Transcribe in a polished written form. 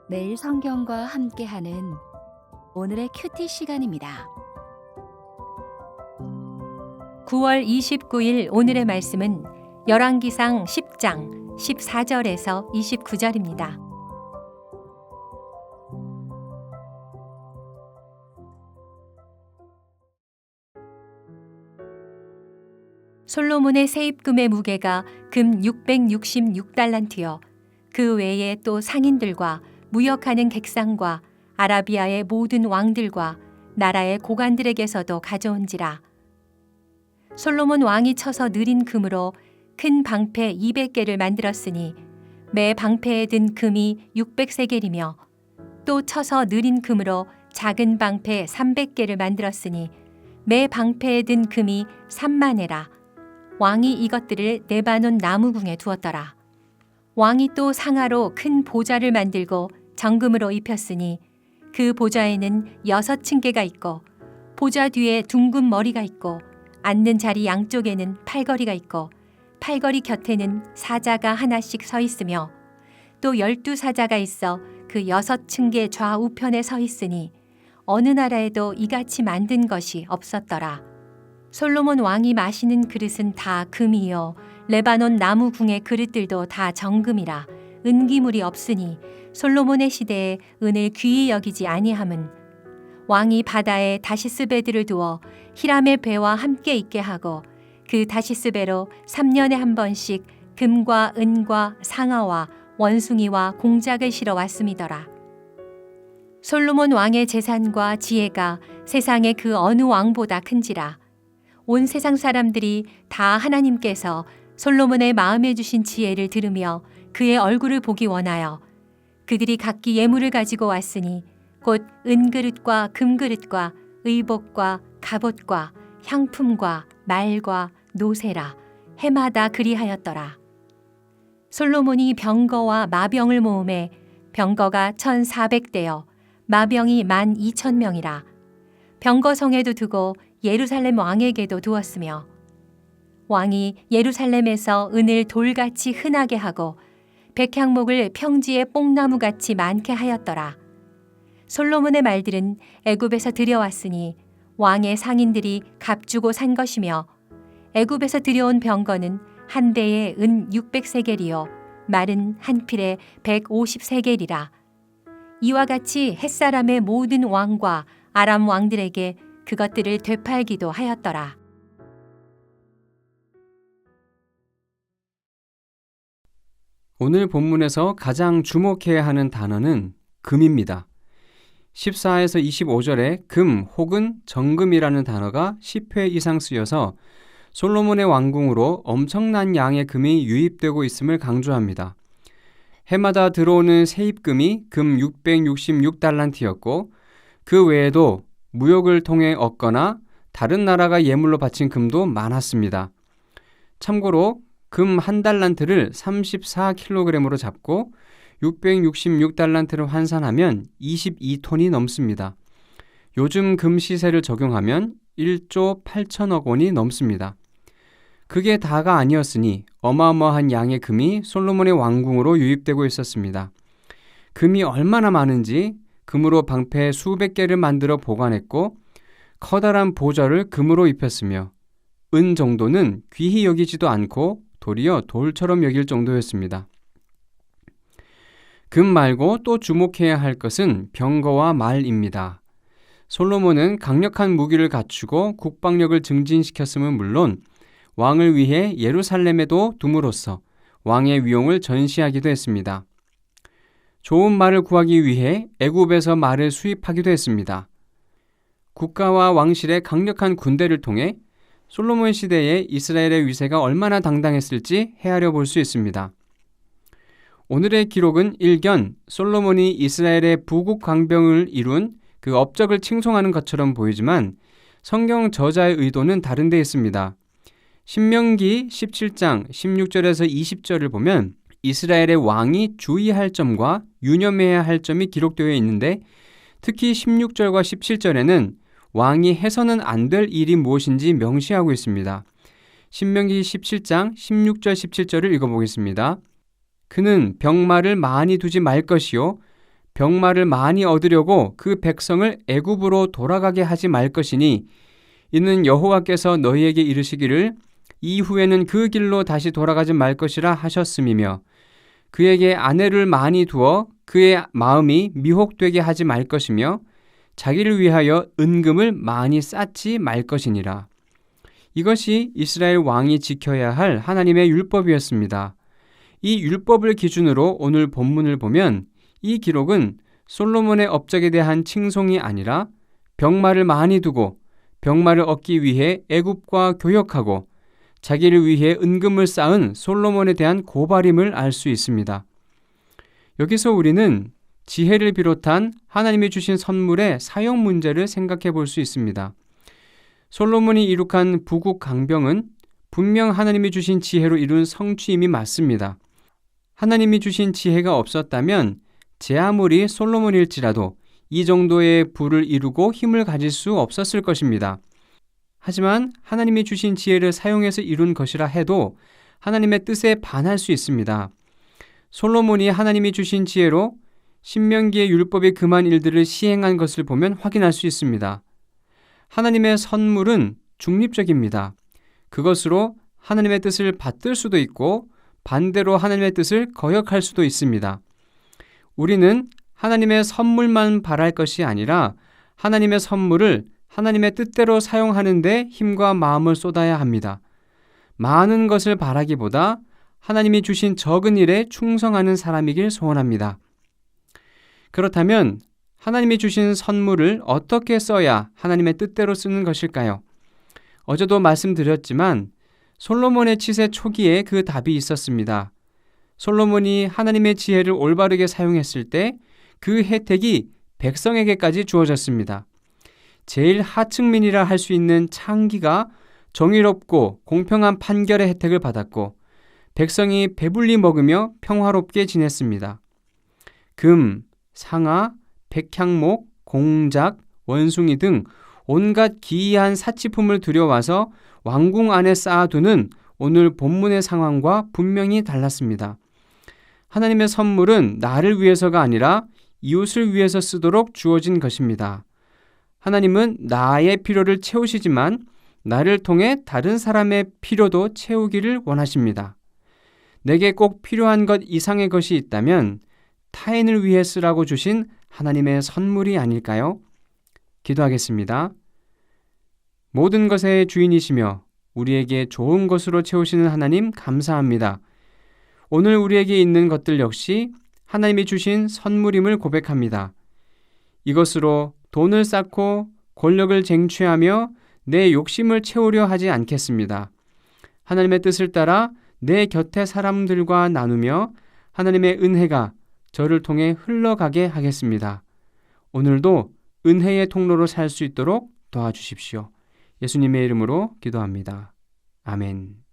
매일 성경과 함께하는 오늘의 큐티 시간입니다. 9월 29일 오늘의 말씀은 열왕기상 10장 14절에서 29절입니다. 솔로몬의 세입금의 무게가 금 666달란트여 그 외에 또 상인들과 무역하는 객상과 아라비아의 모든 왕들과 나라의 고관들에게서도 가져온지라. 솔로몬 왕이 쳐서 느린 금으로 큰 방패 200개를 만들었으니 매 방패에 든 금이 600세겔이며 또 쳐서 느린 금으로 작은 방패 300개를 만들었으니 매 방패에 든 금이 3만에라. 왕이 이것들을 레바논 나무궁에 두었더라. 왕이 또 상아로 큰 보좌를 만들고 정금으로 입혔으니 그 보좌에는 6층계가 있고 보좌 뒤에 둥근 머리가 있고 앉는 자리 양쪽에는 팔걸이가 있고 팔걸이 곁에는 사자가 하나씩 서 있으며 또 12사자가 있어 그 6층계 좌우편에 서 있으니 어느 나라에도 이같이 만든 것이 없었더라. 솔로몬 왕이 마시는 그릇은 다 금이요 레바논 나무궁의 그릇들도 다 정금이라 은기물이 없으니 솔로몬의 시대에 은을 귀히 여기지 아니함은 왕이 바다에 다시스 배들을 두어 히람의 배와 함께 있게 하고 그 다시스 배로 3년에 한 번씩 금과 은과 상아와 원숭이와 공작을 실어 왔음이더라. 솔로몬 왕의 재산과 지혜가 세상의 그 어느 왕보다 큰지라. 온 세상 사람들이 다 하나님께서 솔로몬의 마음에 주신 지혜를 들으며 그의 얼굴을 보기 원하여 그들이 각기 예물을 가지고 왔으니 곧 은그릇과 금그릇과 의복과 갑옷과 향품과 말과 노새라 해마다 그리하였더라. 솔로몬이 병거와 마병을 모으매 병거가 1,400대여 마병이 12,000명이라. 병거성에도 두고 예루살렘 왕에게도 두었으며 왕이 예루살렘에서 은을 돌같이 흔하게 하고 백향목을 평지에 뽕나무같이 많게 하였더라. 솔로몬의 말들은 애굽에서 들여왔으니 왕의 상인들이 값주고 산 것이며 애굽에서 들여온 병거는 한 대에 은 600세겔이요 말은 한 필에 150세겔이라. 이와 같이 햇사람의 모든 왕과 아람 왕들에게 그것들을 되팔기도 하였더라. 오늘 본문에서 가장 주목해야 하는 단어는 금입니다. 14에서 25절에 금 혹은 정금이라는 단어가 10회 이상 쓰여서 솔로몬의 왕궁으로 엄청난 양의 금이 유입되고 있음을 강조합니다. 해마다 들어오는 세입금이 금 666달란트였고 그 외에도 무역을 통해 얻거나 다른 나라가 예물로 바친 금도 많았습니다. 참고로 금 한 달란트를 34kg으로 잡고 666달란트를 환산하면 22톤이 넘습니다. 요즘 금 시세를 적용하면 1조 8천억 원이 넘습니다. 그게 다가 아니었으니 어마어마한 양의 금이 솔로몬의 왕궁으로 유입되고 있었습니다. 금이 얼마나 많은지 금으로 방패 수백 개를 만들어 보관했고 커다란 보좌를 금으로 입혔으며 은 정도는 귀히 여기지도 않고 도리어 돌처럼 여길 정도였습니다. 금 말고 또 주목해야 할 것은 병거와 말입니다. 솔로몬은 강력한 무기를 갖추고 국방력을 증진시켰음은 물론 왕을 위해 예루살렘에도 둠으로써 왕의 위용을 전시하기도 했습니다. 좋은 말을 구하기 위해 애굽에서 말을 수입하기도 했습니다. 국가와 왕실의 강력한 군대를 통해 솔로몬 시대에 이스라엘의 위세가 얼마나 당당했을지 헤아려 볼 수 있습니다. 오늘의 기록은 일견 솔로몬이 이스라엘의 부국 강병을 이룬 그 업적을 칭송하는 것처럼 보이지만 성경 저자의 의도는 다른 데 있습니다. 신명기 17장 16절에서 20절을 보면 이스라엘의 왕이 주의할 점과 유념해야 할 점이 기록되어 있는데 특히 16절과 17절에는 왕이 해서는 안 될 일이 무엇인지 명시하고 있습니다. 신명기 17장 16절 17절을 읽어보겠습니다. 그는 병마를 많이 두지 말 것이요 병마를 많이 얻으려고 그 백성을 애굽으로 돌아가게 하지 말 것이니 이는 여호와께서 너희에게 이르시기를 이후에는 그 길로 다시 돌아가지 말 것이라 하셨음이며 그에게 아내를 많이 두어 그의 마음이 미혹되게 하지 말 것이며 자기를 위하여 은금을 많이 쌓지 말 것이니라. 이것이 이스라엘 왕이 지켜야 할 하나님의 율법이었습니다. 이 율법을 기준으로 오늘 본문을 보면 이 기록은 솔로몬의 업적에 대한 칭송이 아니라 병마를 많이 두고 병마를 얻기 위해 애굽과 교역하고 자기를 위해 은금을 쌓은 솔로몬에 대한 고발임을 알 수 있습니다. 여기서 우리는 지혜를 비롯한 하나님이 주신 선물의 사용 문제를 생각해 볼 수 있습니다. 솔로몬이 이룩한 부국 강병은 분명 하나님이 주신 지혜로 이룬 성취임이 맞습니다. 하나님이 주신 지혜가 없었다면 제 아무리 솔로몬일지라도 이 정도의 부를 이루고 힘을 가질 수 없었을 것입니다. 하지만 하나님이 주신 지혜를 사용해서 이룬 것이라 해도 하나님의 뜻에 반할 수 있습니다. 솔로몬이 하나님이 주신 지혜로 신명기의 율법에 금한 일들을 시행한 것을 보면 확인할 수 있습니다. 하나님의 선물은 중립적입니다. 그것으로 하나님의 뜻을 받들 수도 있고 반대로 하나님의 뜻을 거역할 수도 있습니다. 우리는 하나님의 선물만 바랄 것이 아니라 하나님의 선물을 하나님의 뜻대로 사용하는 데 힘과 마음을 쏟아야 합니다. 많은 것을 바라기보다 하나님이 주신 적은 일에 충성하는 사람이길 소원합니다. 그렇다면 하나님이 주신 선물을 어떻게 써야 하나님의 뜻대로 쓰는 것일까요? 어제도 말씀드렸지만 솔로몬의 치세 초기에 그 답이 있었습니다. 솔로몬이 하나님의 지혜를 올바르게 사용했을 때 그 혜택이 백성에게까지 주어졌습니다. 제일 하층민이라 할 수 있는 창기가 정의롭고 공평한 판결의 혜택을 받았고 백성이 배불리 먹으며 평화롭게 지냈습니다. 금, 상아, 백향목, 공작, 원숭이 등 온갖 기이한 사치품을 들여와서 왕궁 안에 쌓아두는 오늘 본문의 상황과 분명히 달랐습니다. 하나님의 선물은 나를 위해서가 아니라 이웃을 위해서 쓰도록 주어진 것입니다. 하나님은 나의 필요를 채우시지만 나를 통해 다른 사람의 필요도 채우기를 원하십니다. 내게 꼭 필요한 것 이상의 것이 있다면 타인을 위해 쓰라고 주신 하나님의 선물이 아닐까요? 기도하겠습니다. 모든 것의 주인이시며 우리에게 좋은 것으로 채우시는 하나님 감사합니다. 오늘 우리에게 있는 것들 역시 하나님이 주신 선물임을 고백합니다. 이것으로 돈을 쌓고 권력을 쟁취하며 내 욕심을 채우려 하지 않겠습니다. 하나님의 뜻을 따라 내 곁에 사람들과 나누며 하나님의 은혜가 저를 통해 흘러가게 하겠습니다. 오늘도 은혜의 통로로 살 수 있도록 도와주십시오. 예수님의 이름으로 기도합니다. 아멘.